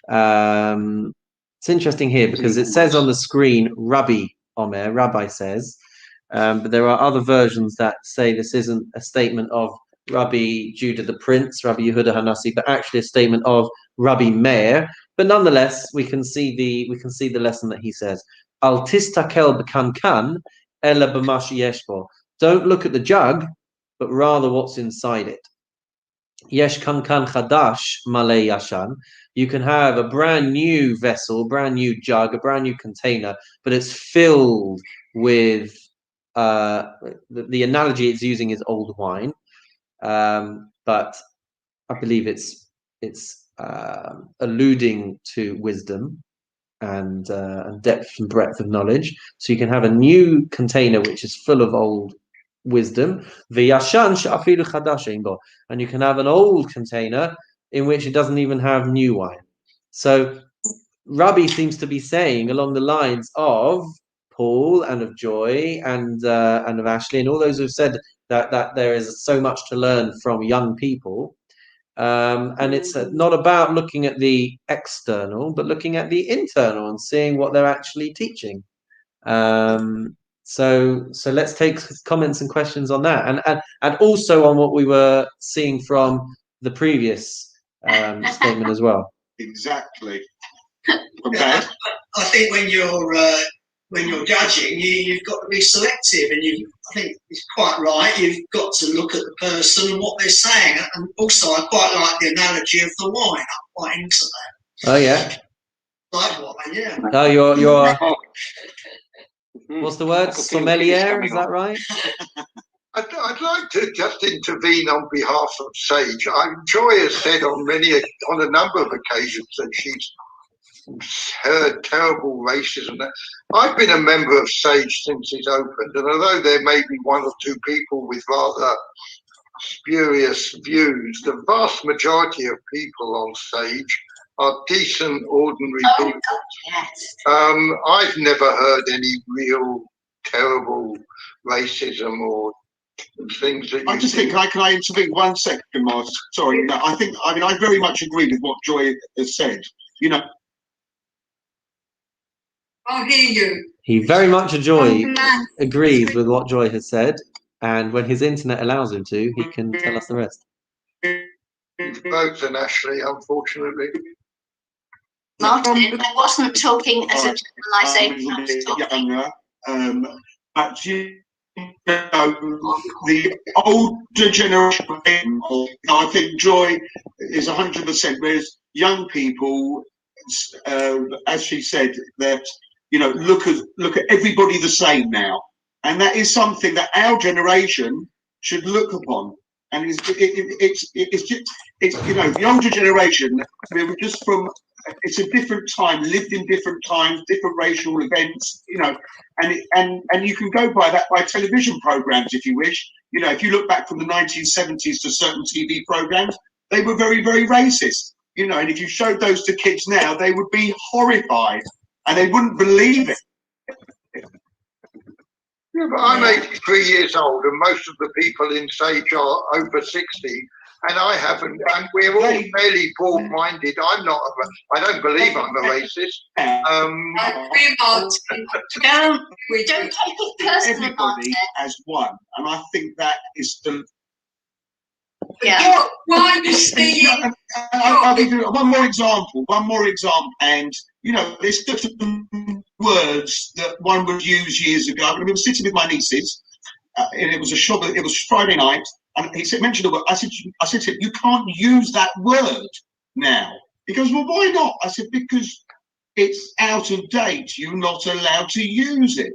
it's interesting here because it says on the screen Rabbi Omer, Rabbi says, but there are other versions that say this isn't a statement of Rabbi Judah the Prince, Rabbi Yehuda Hanassi, but actually a statement of Rabbi Meir. But nonetheless, we can see the lesson that he says. Al tistakel b'kankan ela b'mash yesh bo. Don't look at the jug, but rather what's inside it. Yesh kankan chadash malay yashan. You can have a brand new vessel, brand new jug, a brand new container, but it's filled with the analogy it's using is old wine, but I believe it's alluding to wisdom and depth and breadth of knowledge. So you can have a new container which is full of old wisdom, and you can have an old container in which it doesn't even have new wine. So Rabbi seems to be saying along the lines of Paul and of Joy and of Ashley and all those who've said that there is so much to learn from young people. And it's not about looking at the external, but looking at the internal and seeing what they're actually teaching. So let's take comments and questions on that, and also on what we were seeing from the previous statement as well. Exactly. Yeah, I think when you're judging, you've got to be selective, and I think it's quite right. You've got to look at the person and what they're saying, and also I quite like the analogy of the wine. I'm quite into that. Oh yeah. Like wine, yeah. Oh, you're what's the word? Sommelier, is that right? I'd like to just intervene on behalf of Sage. Joy has said on a number of occasions that she's heard terrible racism. I've been a member of Sage since it's opened, and although there may be one or two people with rather spurious views, the vast majority of people on Sage are decent, ordinary people. Yes. I've never heard any real terrible racism or things that you I just think, can I intervene 1 second, Mark? Sorry, no, I very much agree with what Joy has said. You know, I'll hear you. He very much agrees with what Joy has said, and when his internet allows him to, he can tell us the rest. Both and Ashley, unfortunately. Martin, I wasn't talking as a generalisation. I was talking. But you know, the older generation, I think Joy is 100%, whereas young people, as she said, that look at everybody the same now, and that is something that our generation should look upon. And it's just the older generation. We were just from. It's a different time, lived in different times, different racial events, and you can go by that by television programs if you wish. If you look back from the 1970s to certain TV programs, they were very, very racist. And if you showed those to kids now, they would be horrified and they wouldn't believe it. Yeah, but I'm 83 years old, and most of the people in Sage are over 60. And I haven't, and we're all fairly broad-minded. I don't believe I'm a racist. Don't take it personally. Everybody as one, and I think that is the. Yeah. Why you saying? I'll give you one more example, and there's different words that one would use years ago. I was sitting with my nieces, and it was it was Friday night. And he mentioned the word. I said, you can't use that word now. He goes, well, why not? I said, because it's out of date. You're not allowed to use it.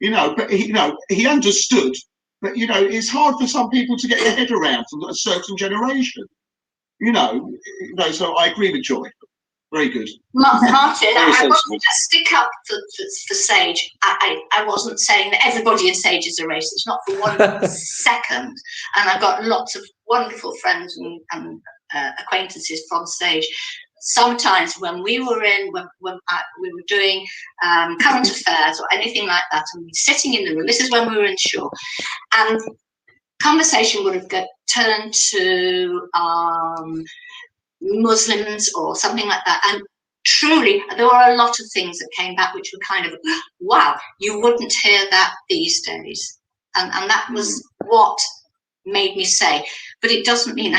But he understood. But it's hard for some people to get their head around from a certain generation. So I agree with Joy. Very good. Martin, I wasn't to stick up for Sage. I wasn't saying that everybody in Sage is a racist, not for 1 second. And I've got lots of wonderful friends and acquaintances from Sage. Sometimes when we were we were doing current affairs or anything like that, and we're sitting in the room, this is when we were in shul, and conversation would have turned to Muslims or something like that, and truly there were a lot of things that came back which were kind of, wow, you wouldn't hear that these days, and that was what made me say, but it doesn't mean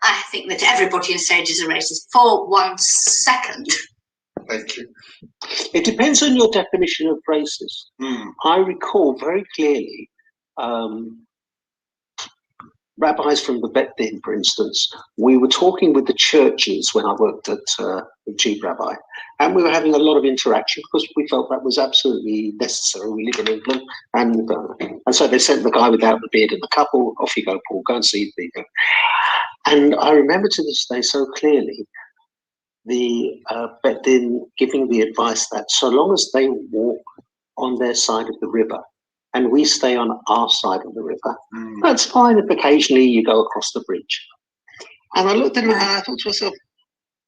I think that everybody in Sage is a racist for 1 second. Thank you. It depends on your definition of racist. I recall very clearly rabbis from the Bet Din, for instance, we were talking with the churches when I worked at the Chief Rabbi, and we were having a lot of interaction because we felt that was absolutely necessary. We live in England, and so they sent the guy without the beard and the couple, off you go, Paul, go and see the. And I remember to this day so clearly the Bet Din giving the advice that so long as they walk on their side of the river, and we stay on our side of the river, that's fine if occasionally you go across the bridge. And I looked at it and I thought to myself,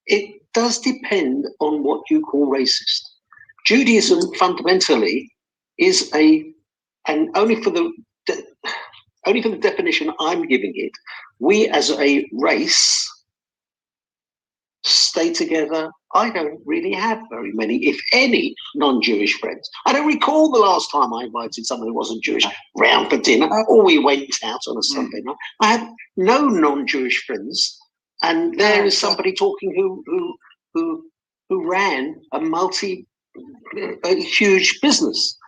it does depend on what you call racist. Judaism fundamentally is and only for the definition I'm giving it, we as a race stay together. I don't really have very many, if any, non-Jewish friends. I don't recall the last time I invited someone who wasn't Jewish round for dinner, or we went out on a Sunday night. I have no non-Jewish friends, and there is somebody talking who ran a huge business,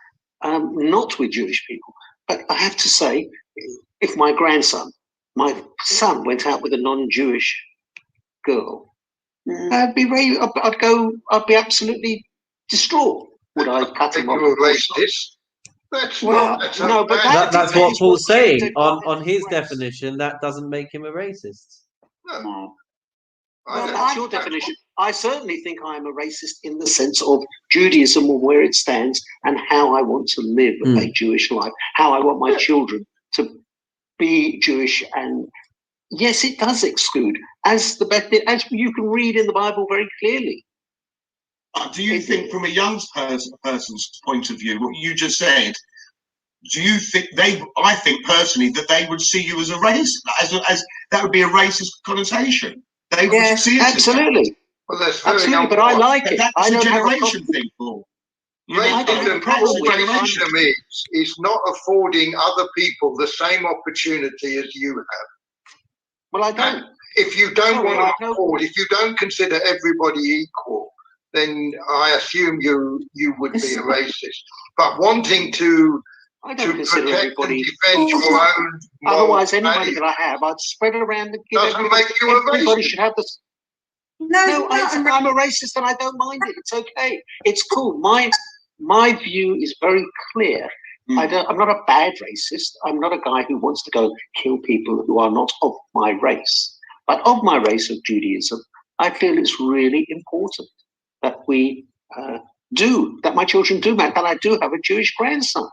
not with Jewish people. But I have to say, if my son went out with a non-Jewish girl, I'd be absolutely distraught. Would I cut him off? You were racist. That's what Paul's saying. On his definition, that doesn't make him a racist. No. Well, that's your definition. I certainly think I am a racist in the sense of Judaism and where it stands and how I want to live a Jewish life, how I want my children to be Jewish. And yes, it does exclude, as you can read in the Bible very clearly. Do you think, from a young person's point of view, what you just said, do you think I think personally that they would see you as a racist, as that would be a racist connotation. They would see it absolutely. Well, that's absolutely, but I like it. That's a generation thing, Paul. Racism is not affording other people the same opportunity as you have. Well, I don't. If you don't want to afford, if you don't consider everybody equal, then I assume you would be a racist. But wanting to protect and defend your own otherwise anybody that I have, I'd spread it around and give everybody should have this. No, I'm a racist and I don't mind it. It's okay. It's cool. My view is very clear. I'm not a bad racist. I'm not a guy who wants to go kill people who are not of my race. But of my race of Judaism, I feel it's really important that that my children do that. And I do have a Jewish grandson.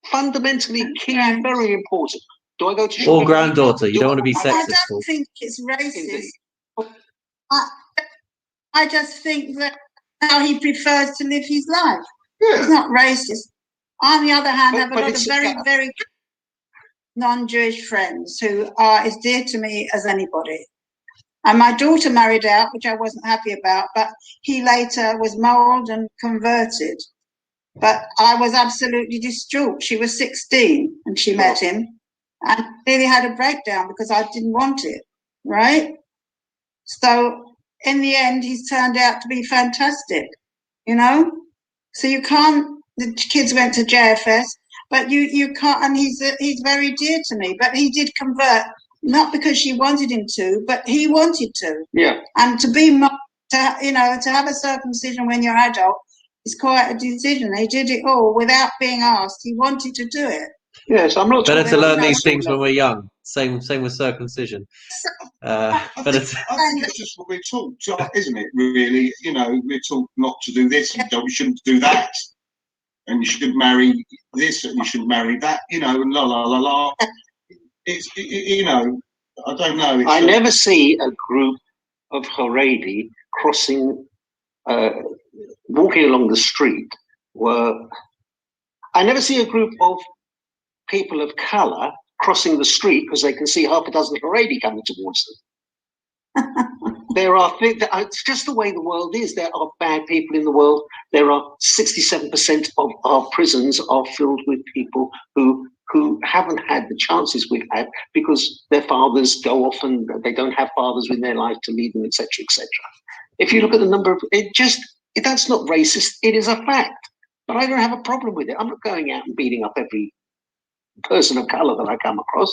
Fundamentally key and very important. Do I go to or granddaughter? You don't want to be sexist. I don't think it's racist. I just think that how he prefers to live his life. Yeah. It's not racist. On the other hand, I have a lot of very, very non-Jewish friends who are as dear to me as anybody. And my daughter married out, which I wasn't happy about, but he later was molded and converted. But I was absolutely distraught. She was 16 and she met him and really had a breakdown because I didn't want it, right? So in the end, he's turned out to be fantastic, you know? So you can't, the kids went to JFS, but you can't, and he's very dear to me, but he did convert, not because she wanted him to, but he wanted to. Yeah. And to have a circumcision when you're adult is quite a decision. He did it all without being asked. He wanted to do it. Yes, I'm not better to learn these things when we're young. Same with circumcision. I think it's just what we're taught, isn't it? Really, we're taught not to do this. We shouldn't do that, and you shouldn't marry this, and you shouldn't marry that. And la la la la. It's I don't know. I never see a group of Haredi crossing, walking along the street. I never see a group of people of colour crossing the street because they can see half a dozen Haredi coming towards them. It's just the way the world is. There are bad people in the world. There are 67% of our prisons are filled with people who haven't had the chances we've had because their fathers go off and they don't have fathers in their life to lead them, etc., etc. If you look at the number of that's not racist. It is a fact. But I don't have a problem with it. I'm not going out and beating up every person of colour that I come across.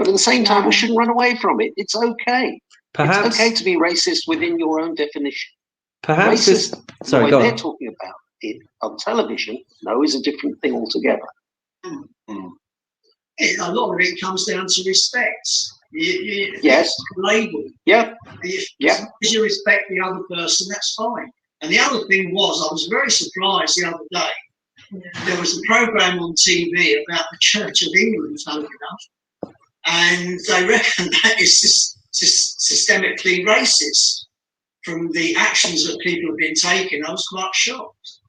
But at the same time, we shouldn't run away from it. It's okay. Perhaps it's okay to be racist within your own definition. Perhaps racist, the way they're talking about it on television, no, is a different thing altogether. A lot of it comes down to respect. Yes. Label. Yeah. As you respect the other person, that's fine. And the other thing was, I was very surprised the other day. There was a program on TV about the Church of England, funny enough, and they reckon that is systemically racist from the actions that people have been taking. I was quite shocked.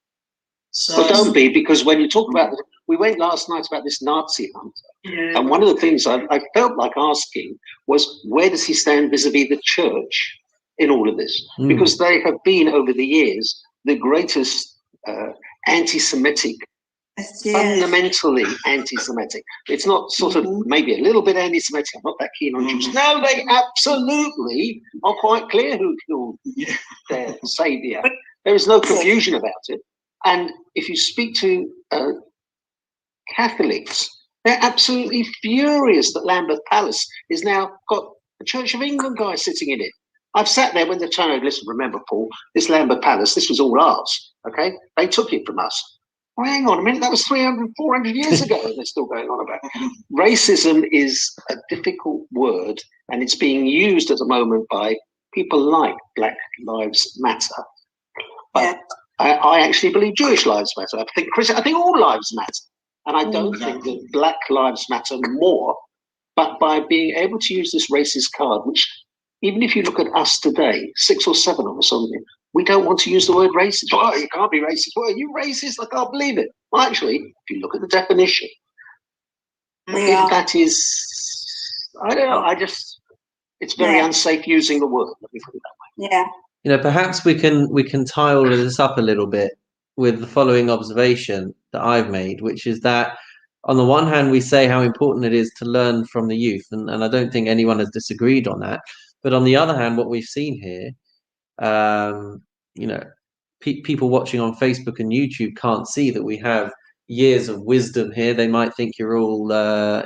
So, well, don't be, because when you talk about we went last night about this Nazi hunter, and one of the things I felt like asking was, where does he stand vis-a-vis the church in all of this? Because they have been, over the years, the greatest anti-Semitic, fundamentally anti-Semitic. It's not sort of maybe a little bit anti-Semitic. I'm not that keen on Jews. No, they absolutely are quite clear who killed their saviour. There is no confusion about it. And if you speak to Catholics, they're absolutely furious that Lambeth Palace is now got a Church of England guy sitting in it. I've sat there when they turned over, listen, remember, Paul, this Lambeth Palace, this was all ours, okay? They took it from us. Well, hang on a minute, that was 300, 400 years ago, and they're still going on about it. Racism is a difficult word, and it's being used at the moment by people like Black Lives Matter. But I actually believe Jewish lives matter. I think all lives matter. And I don't think that Black lives matter more, but by being able to use this racist card, which even if you look at us today, 6 or 7 of us on here, we don't want to use the word racist. Oh, you can't be racist. Well, are you racist? I can't believe it. Well, actually, if you look at the definition, if that is, I don't know, it's very unsafe using the word. Let me put it that way. Yeah. You know, perhaps we can tie all of this up a little bit with the following observation that I've made, which is that on the one hand, we say how important it is to learn from the youth, and I don't think anyone has disagreed on that. But on the other hand, what we've seen here, you know, people watching on Facebook and YouTube can't see that we have years of wisdom here. They might think you're all,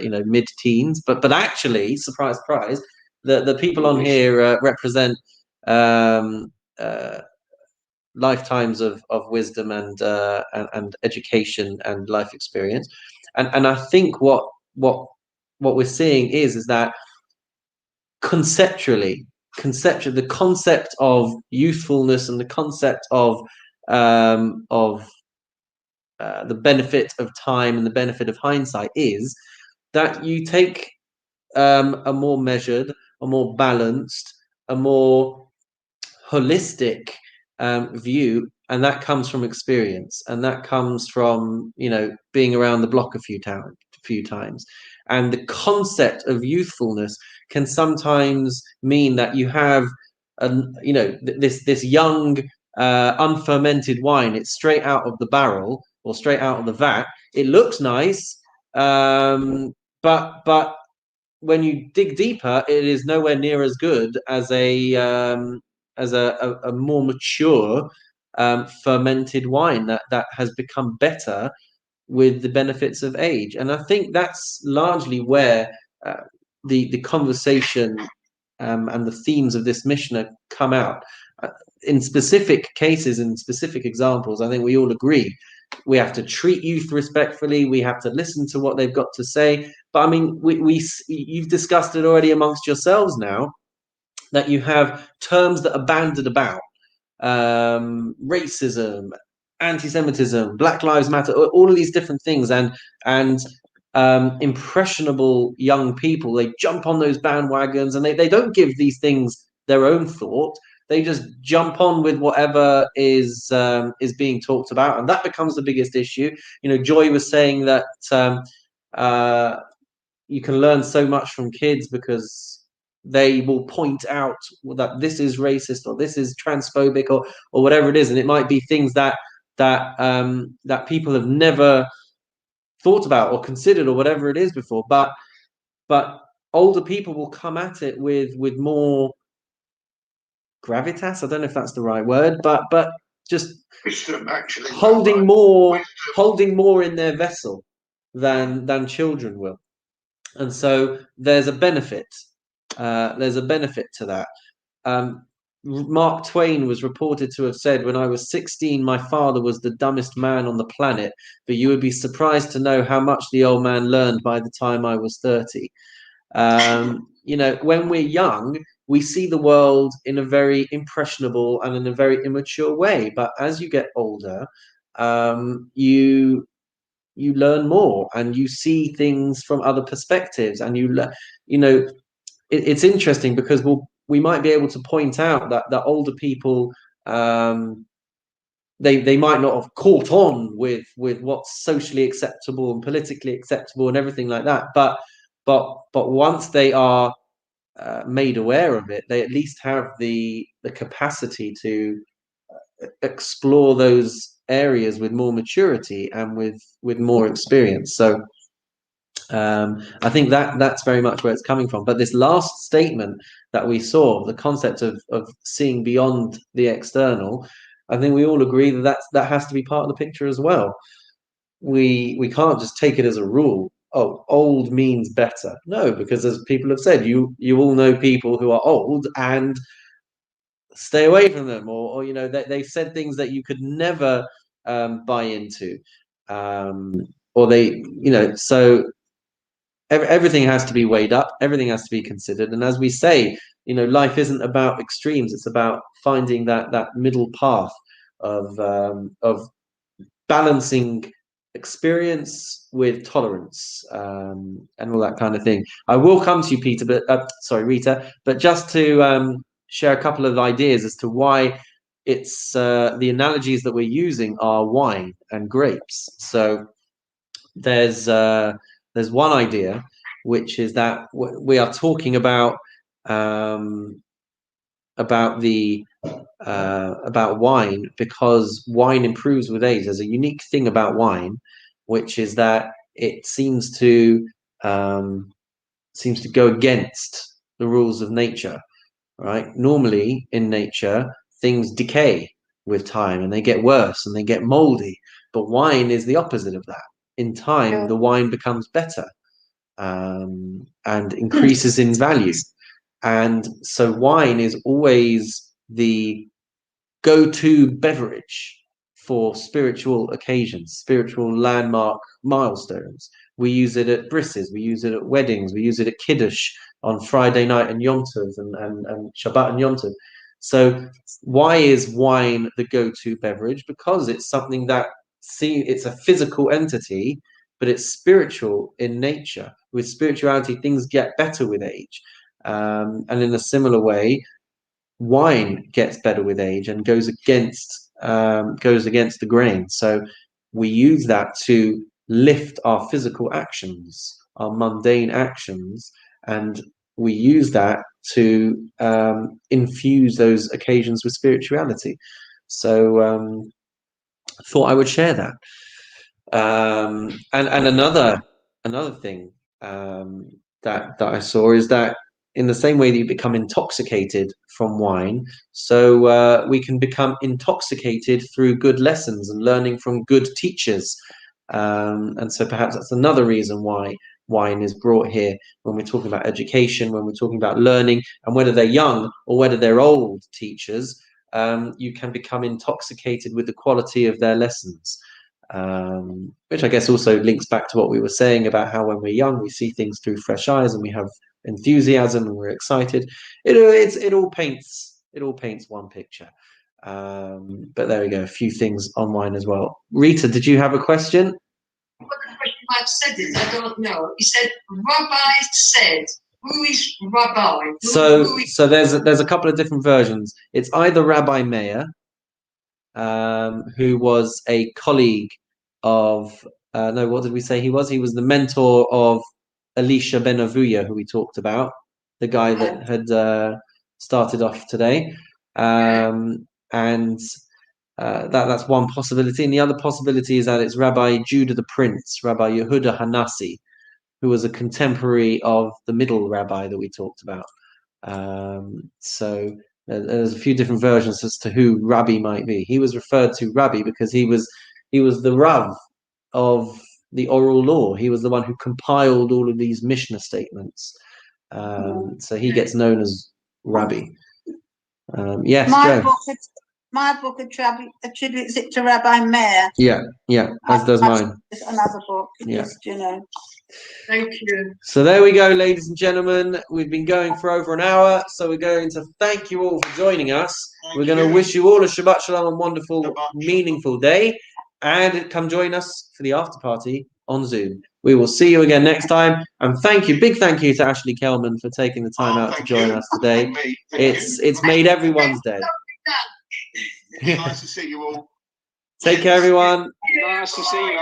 you know, mid-teens, but actually, surprise, surprise, the people on here represent lifetimes of wisdom and education and life experience, and I think what we're seeing is that conceptually the concept of youthfulness and the concept of the benefit of time and the benefit of hindsight is that you take a more measured, a more balanced, a more holistic view, and that comes from experience, and that comes from, you know, being around the block a few times. And the concept of youthfulness can sometimes mean that you have you know, this young unfermented wine. It's straight out of the barrel or straight out of the vat. It looks nice, but when you dig deeper, it is nowhere near as good as a more mature fermented wine that has become better with the benefits of age. And I think that's largely where the conversation and the themes of this Mishnah come out. In specific cases, in specific examples, I think we all agree we have to treat youth respectfully. We have to listen to what they've got to say. But I mean, you've discussed it already amongst yourselves now, that you have terms that are banded about, racism, anti-Semitism, Black Lives Matter, all of these different things, and impressionable young people, they jump on those bandwagons and they don't give these things their own thought. They just jump on with whatever is being talked about, and that becomes the biggest issue. You know, Joy was saying that you can learn so much from kids because they will point out that this is racist or this is transphobic or whatever it is, and it might be things that people have never thought about or considered or whatever it is before. But older people will come at it with more gravitas. I don't know if that's the right word, but just wisdom, actually, holding more in their vessel than children will. And so there's a benefit. There's a benefit to that. Mark Twain was reported to have said, "When I was 16, my father was the dumbest man on the planet, but you would be surprised to know how much the old man learned by the time I was 30." You know, when we're young, we see the world in a very impressionable and in a very immature way. But as you get older, you learn more and you see things from other perspectives, and you know, it's interesting because we might be able to point out that the older people, they might not have caught on with what's socially acceptable and politically acceptable and everything like that, but once they are made aware of it, they at least have the capacity to explore those areas with more maturity and with more experience. So I think that's very much where it's coming from. But this last statement that we saw, the concept of seeing beyond the external, I think we all agree that that has to be part of the picture as well. We can't just take it as a rule. Oh, old means better. No, because as people have said, you all know people who are old and stay away from them, or you know, they've said things that you could never buy into, or they, you know, so everything has to be weighed up, everything has to be considered, and as we say, you know, life isn't about extremes, it's about finding that middle path of balancing experience with tolerance, and all that kind of thing. I will come to you, Peter, but sorry, Rita, but just to share a couple of ideas as to why it's the analogies that we're using are wine and grapes. So there's one idea, which is that we are talking about wine because wine improves with age. There's a unique thing about wine, which is that it seems to go against the rules of nature, right? Normally in nature, things decay with time and they get worse and they get moldy, but wine is the opposite of that. In time, the wine becomes better, and increases in value. And so wine is always the go-to beverage for spiritual occasions, spiritual landmark milestones. We use it at brisses, we use it at weddings, we use it at Kiddush on Friday night and Yom Tov and Shabbat and Yom Tov. So why is wine the go-to beverage? Because it's something that it's a physical entity, but it's spiritual in nature. With spirituality, things get better with age. And in a similar way, wine gets better with age and goes against the grain. So we use that to lift our physical actions, our mundane actions, and we use that to infuse those occasions with spirituality. So thought I would share that. And another thing that I saw is that in the same way that you become intoxicated from wine, so we can become intoxicated through good lessons and learning from good teachers. And so perhaps that's another reason why wine is brought here when we're talking about education, when we're talking about learning, and whether they're young or whether they're old teachers, you can become intoxicated with the quality of their lessons. Which I guess also links back to what we were saying about how when we're young, we see things through fresh eyes and we have enthusiasm and we're excited. It all paints one picture. But there we go, a few things on wine as well. Rita, did you have a question? Well, the question I've said it, I don't know. He said, Rabbi said. Who is Rabbi? So there's a couple of different versions. It's either Rabbi Meir, who was a colleague of no, what did we say he was? He was the mentor of Alicia Ben Abuja, who we talked about, the guy that had started off today, and that's one possibility. And the other possibility is that it's Rabbi Judah the Prince, Rabbi Yehuda Hanassi, who was a contemporary of the middle rabbi that we talked about. So there's a few different versions as to who Rabbi might be. He was referred to Rabbi because he was the Rav of the oral law. He was the one who compiled all of these Mishnah statements. So he gets known as Rabbi. Yes, Joe. My book attributes it to Rabbi Meir. Yeah, as does mine. It's another book. Yeah. Just, you know. Thank you. So there we go, ladies and gentlemen. We've been going for over an hour, so we're going to thank you all for joining us. We're going to wish you all a Shabbat Shalom and wonderful, meaningful day, and come join us for the after party on Zoom. We will see you again next time, and big thank you to Ashley Kelman for taking the time out to join us today. It's made everyone's day. Nice to see you all. Take care, everyone. Nice to see you.